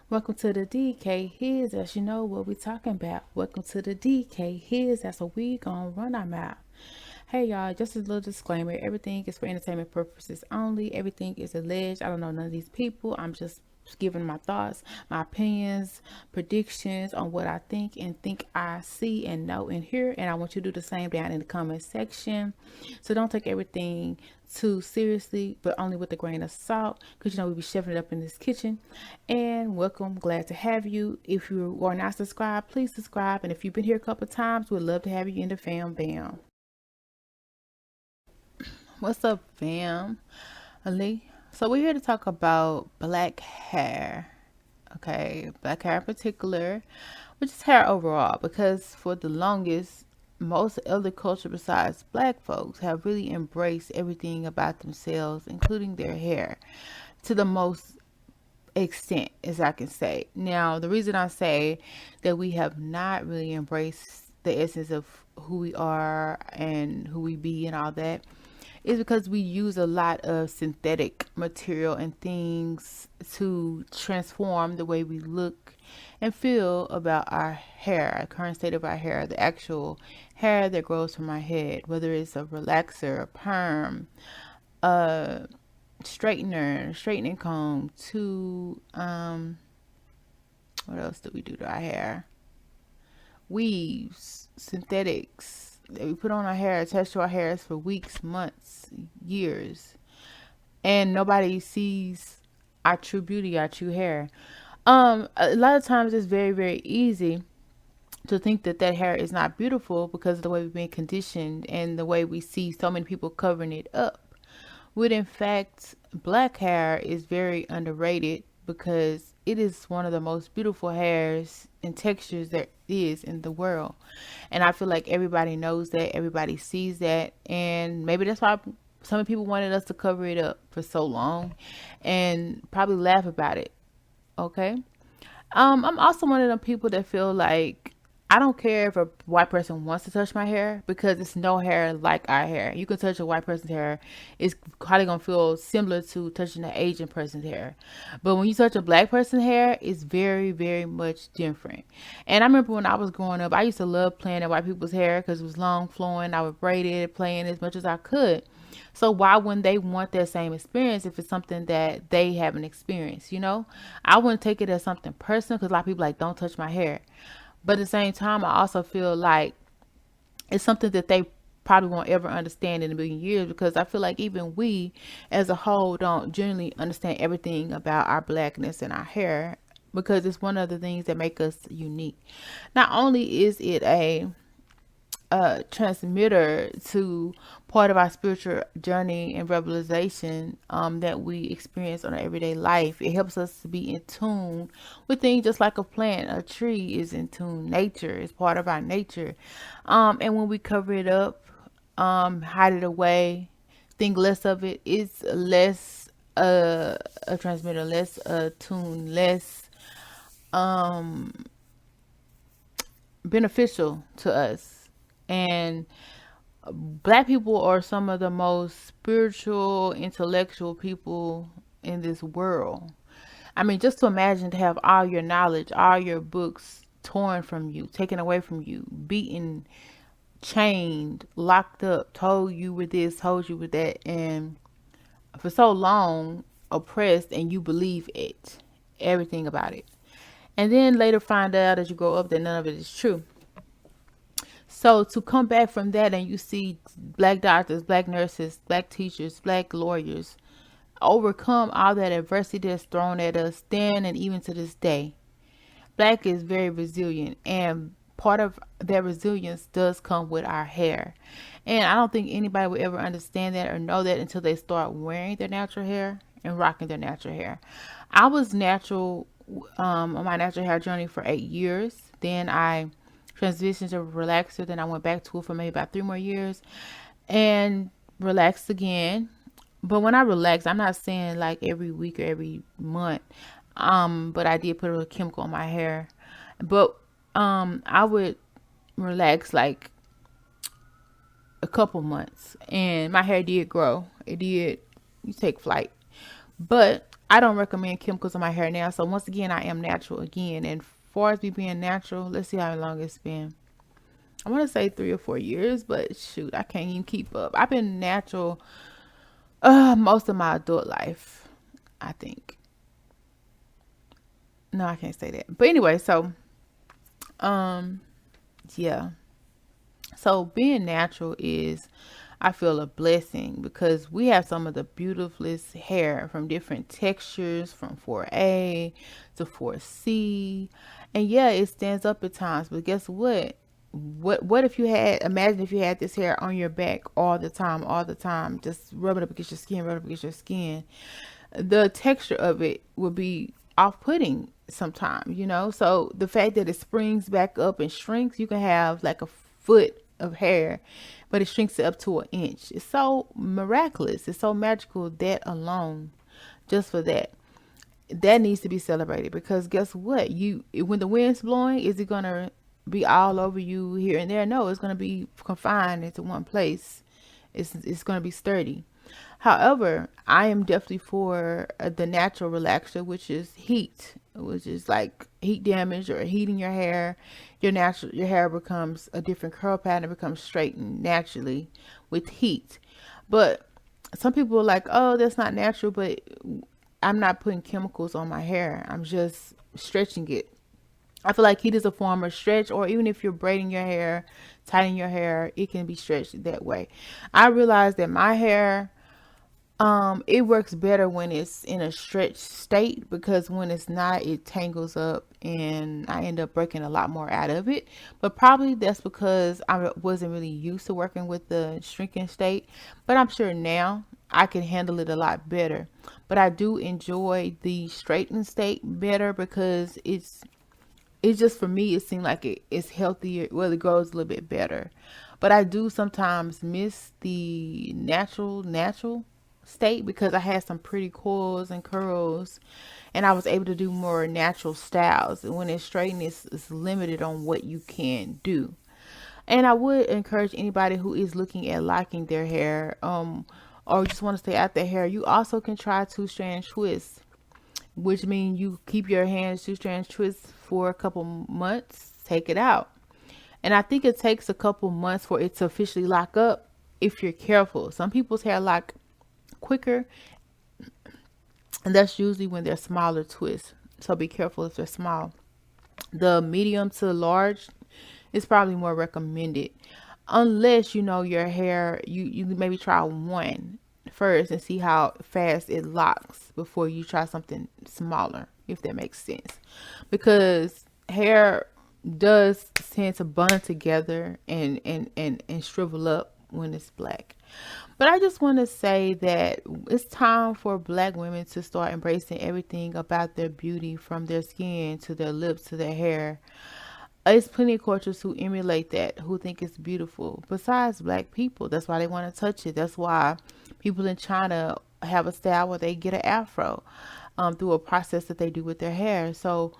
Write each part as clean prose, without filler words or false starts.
Welcome to the DKHizouse. You know what we talking about. Welcome to the DKHizouse. That's what we gonna run our mouth. Hey y'all, just a little disclaimer. Everything is for entertainment purposes only. Everything is alleged. I don't know none of these people. I'm just giving my thoughts, my opinions, predictions on what I think I see and know and hear. And I want you to do the same down in the comment section. So don't take everything too seriously, but only with a grain of salt, because we be chefing it up in this kitchen. And welcome, glad to have you. If you are not subscribed, please subscribe. And if you've been here a couple of times, we'd love to have you in the fam bam. What's up, fam? Ali. So we're here to talk about black hair. Okay, black hair in particular, which is hair overall, because for the longest, most other culture besides black folks have really embraced everything about themselves, including their hair, to the most extent as I can say. Now, the reason I say that we have not really embraced the essence of who we are and who we be and all that is because we use a lot of synthetic material and things to transform the way we look and feel about our hair, our current state of our hair, the actual hair that grows from our head, whether it's a relaxer, a perm, a straightening comb, to what else do we do to our hair? Weaves, synthetics that we put on our hair, attached to our hairs for weeks, months, years, and nobody sees our true beauty, our true hair. A lot of times it's very, very easy to think that that hair is not beautiful because of the way we've been conditioned and the way we see so many people covering it up. When in fact, black hair is very underrated because it is one of the most beautiful hairs and textures there is in the world. And I feel like everybody knows that, everybody sees that, and maybe that's why some people wanted us to cover it up for so long and probably laugh about it. Okay. I'm also one of them people that feel like I don't care if a white person wants to touch my hair because it's no hair like our hair. You can touch a white person's hair, it's probably gonna feel similar to touching an Asian person's hair. But when you touch a black person's hair, it's very, very much different. And I remember when I was growing up, I used to love playing at white people's hair because it was long flowing. I would braid it, playing as much as I could. So why wouldn't they want that same experience if it's something that they haven't experienced? I wouldn't take it as something personal because a lot of people like don't touch my hair. But at the same time, I also feel like it's something that they probably won't ever understand in a million years because I feel like even we as a whole don't generally understand everything about our blackness and our hair because it's one of the things that make us unique. Not only is it a transmitter to part of our spiritual journey and revelation that we experience on our everyday life. It helps us to be in tune with things just like a plant. A tree is in tune. Nature is part of our nature. And when we cover it up, hide it away, think less of it, it's less a transmitter, less a tune, less beneficial to us. And black people are some of the most spiritual, intellectual people in this world. I mean, just to imagine to have all your knowledge, all your books torn from you, taken away from you, beaten, chained, locked up, told you with this, told you with that, and for so long oppressed, and you believe it, everything about it. And then later find out as you grow up that none of it is true. So to come back from that and you see black doctors, black nurses, black teachers, black lawyers overcome all that adversity that's thrown at us then and even to this day. Black is very resilient, and part of that resilience does come with our hair. And I don't think anybody will ever understand that or know that until they start wearing their natural hair and rocking their natural hair. I was natural on my natural hair journey for 8 years. Then I transitioned to relaxer. Then I went back to it for maybe about 3 more years and relaxed again. But when I relax, I'm not saying like every week or every month. But I did put a chemical on my hair. But I would relax like a couple months and my hair did grow. It did take flight. But I don't recommend chemicals on my hair now. So once again, I am natural again. And far as me being natural, let's see how long it's been. I want to say 3 or 4 years, but shoot, I can't even keep up. I've been natural most of my adult life, I think. No, I can't say that. But anyway, so um yeah. So being natural is, I feel, a blessing because we have some of the beautifulest hair from different textures, from 4A to 4C. And yeah, it stands up at times, but guess what? What if you had, imagine if you had this hair on your back all the time, just rub it up against your skin, rub it up against your skin. The texture of it would be off-putting sometimes, you know. So the fact that it springs back up and shrinks, you can have like a foot of hair, but it shrinks it up to an inch. It's so miraculous. It's so magical. That alone, just for that, that needs to be celebrated because guess what? You, when the wind's blowing, is it gonna be all over you here and there? No, it's gonna be confined into one place. It's gonna be sturdy. However, I am definitely for the natural relaxer, which is heat, which is like heat damage or heating your hair. Your hair becomes a different curl pattern, it becomes straightened naturally with heat. But some people are like, oh, that's not natural, but I'm not putting chemicals on my hair. I'm just stretching it. I feel like heat is a form of stretch, or even if you're braiding your hair, tightening your hair, it can be stretched that way. I realize that my hair, it works better when it's in a stretched state because when it's not, it tangles up and I end up breaking a lot more out of it. But probably that's because I wasn't really used to working with the shrinking state. But I'm sure now I can handle it a lot better. But I do enjoy the straightened state better because it's just, for me, it seemed like it's healthier. Well, it grows a little bit better. But I do sometimes miss the natural state because I had some pretty coils and curls and I was able to do more natural styles. And when it's straightened, it's limited on what you can do. And I would encourage anybody who is looking at locking their hair, or just want to stay out their hair, you also can try two strand twists, which means you keep your hands two strand twists for a couple months, take it out. And I think it takes a couple months for it to officially lock up if you're careful. Some people's hair lock quicker, and that's usually when they're smaller twists. So be careful if they're small. The medium to large is probably more recommended, unless you know your hair. You maybe try one first and see how fast it locks before you try something smaller, if that makes sense, because hair does tend to bond together and shrivel up when it's black. But I just want to say that it's time for black women to start embracing everything about their beauty, from their skin to their lips to their hair. There's plenty of cultures who emulate that, who think it's beautiful. Besides black people, that's why they want to touch it. That's why people in China have a style where they get an afro through a process that they do with their hair. So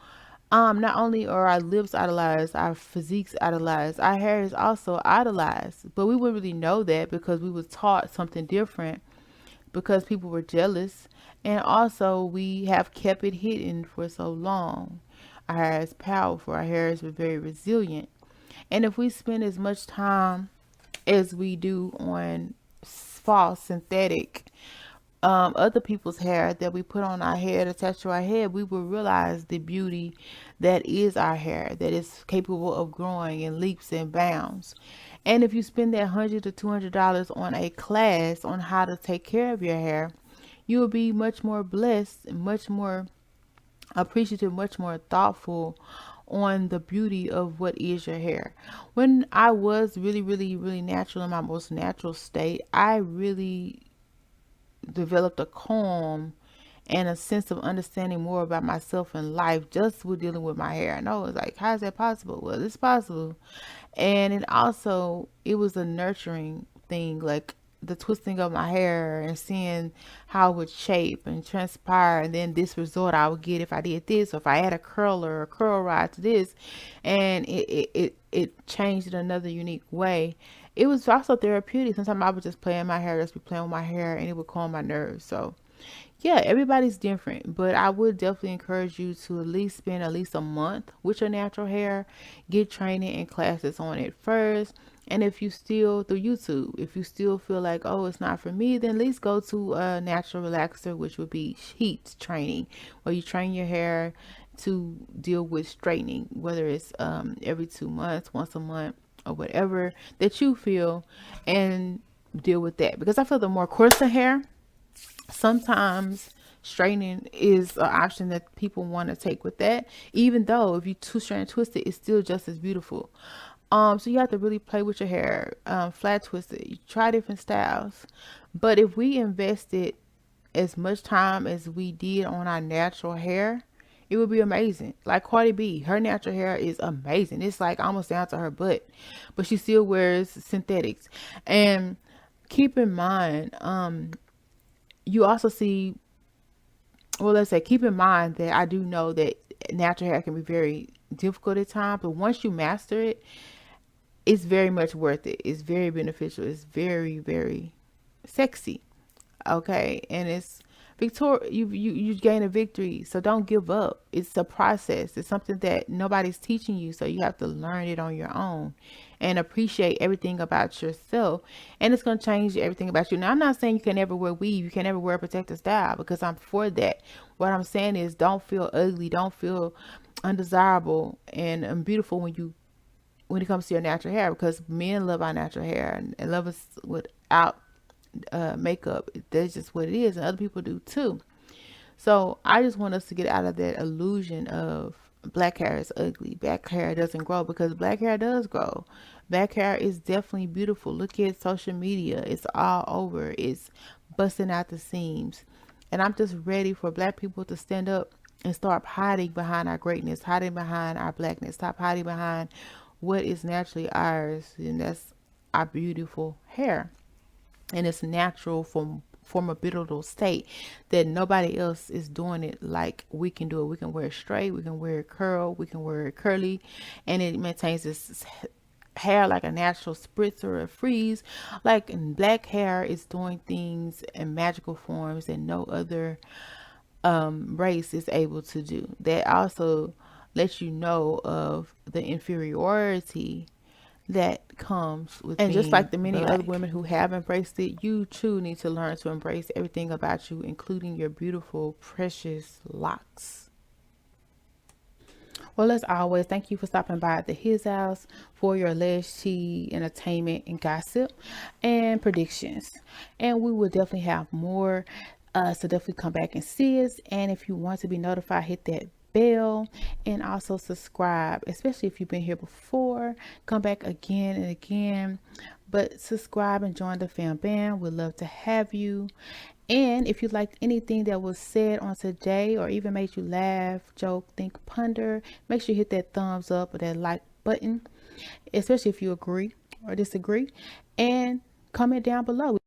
not only are our lips idolized, our physiques idolized, our hair is also idolized. But we wouldn't really know that because we was taught something different because people were jealous. And also we have kept it hidden for so long. Our hair is powerful. Our hair is very resilient. And if we spend as much time as we do on false synthetic other people's hair that we put on our head, attached to our head, we will realize the beauty that is our hair, that is capable of growing in leaps and bounds. And if you spend that $100 to $200 on a class on how to take care of your hair, you will be much more blessed, much more appreciative, much more thoughtful on the beauty of what is your hair. When I was really natural, in my most natural state, I really developed a calm and a sense of understanding more about myself and life just with dealing with my hair. I know it's like, how is that possible? Well, it's possible. And it was a nurturing thing, like the twisting of my hair and seeing how it would shape and transpire, and then this result I would get if I did this, or if I add a curler or a curl rod to this, and it changed in another unique way. It was also therapeutic. Sometimes I would just play in my hair, just be playing with my hair, and it would calm my nerves. So Yeah, everybody's different, but I would definitely encourage you to at least spend at least a month with your natural hair, get training and classes on it first. And if you still through YouTube, if you still feel like, oh, it's not for me, then at least go to a natural relaxer, which would be heat training, where you train your hair to deal with straightening, whether it's every 2 months, once a month, or whatever that you feel, and deal with that. Because I feel the more coarser hair, sometimes straightening is an option that people want to take with that. Even though if you too straight and twisted, it's still just as beautiful. So you have to really play with your hair, flat twisted. You try different styles, but if we invested as much time as we did on our natural hair, it would be amazing. Like Cardi B, her natural hair is amazing. It's like almost down to her butt, but she still wears synthetics. And keep in mind, you also see, well, let's say, keep in mind that I do know that natural hair can be very difficult at times, but once you master it, it's very much worth it. It's very beneficial. It's very, very sexy. Okay. And it's you gain a victory. So don't give up. It's a process. It's something that nobody's teaching you. So you have to learn it on your own and appreciate everything about yourself. And it's going to change everything about you. Now, I'm not saying you can never wear weave. You can never wear a protective style, because I'm for that. What I'm saying is, don't feel ugly. Don't feel undesirable and beautiful when it comes to your natural hair, because men love our natural hair and love us without makeup. That's just what it is, and other people do too. So I just want us to get out of that illusion of black hair is ugly, black hair doesn't grow, because black hair does grow. Black hair is definitely beautiful. Look at social media, it's all over, it's busting out the seams. And I'm just ready for black people to stand up and start hiding behind our greatness, hiding behind our blackness, stop hiding behind what is naturally ours, and that's our beautiful hair. And it's natural from a beautiful state that nobody else is doing it like we can do it. We can wear it straight, we can wear it curl, we can wear it curly, and it maintains this hair like a natural spritz or a freeze. Like, black hair is doing things in magical forms that no other race is able to do. That also lets you know of the inferiority that comes with, and just like the many other women who have embraced it, you too need to learn to embrace everything about you, including your beautiful, precious locks. Well, as always, thank you for stopping by at the His House for your Lash Tea entertainment and gossip and predictions. And we will definitely have more. So definitely come back and see us. And if you want to be notified, hit that bell and also subscribe, especially if you've been here before. Come back again and again, but subscribe and join the fam band. We'd love to have you. And if you liked anything that was said on today, or even made you laugh, joke, think, ponder, make sure you hit that thumbs up or that like button, especially if you agree or disagree, and comment down below.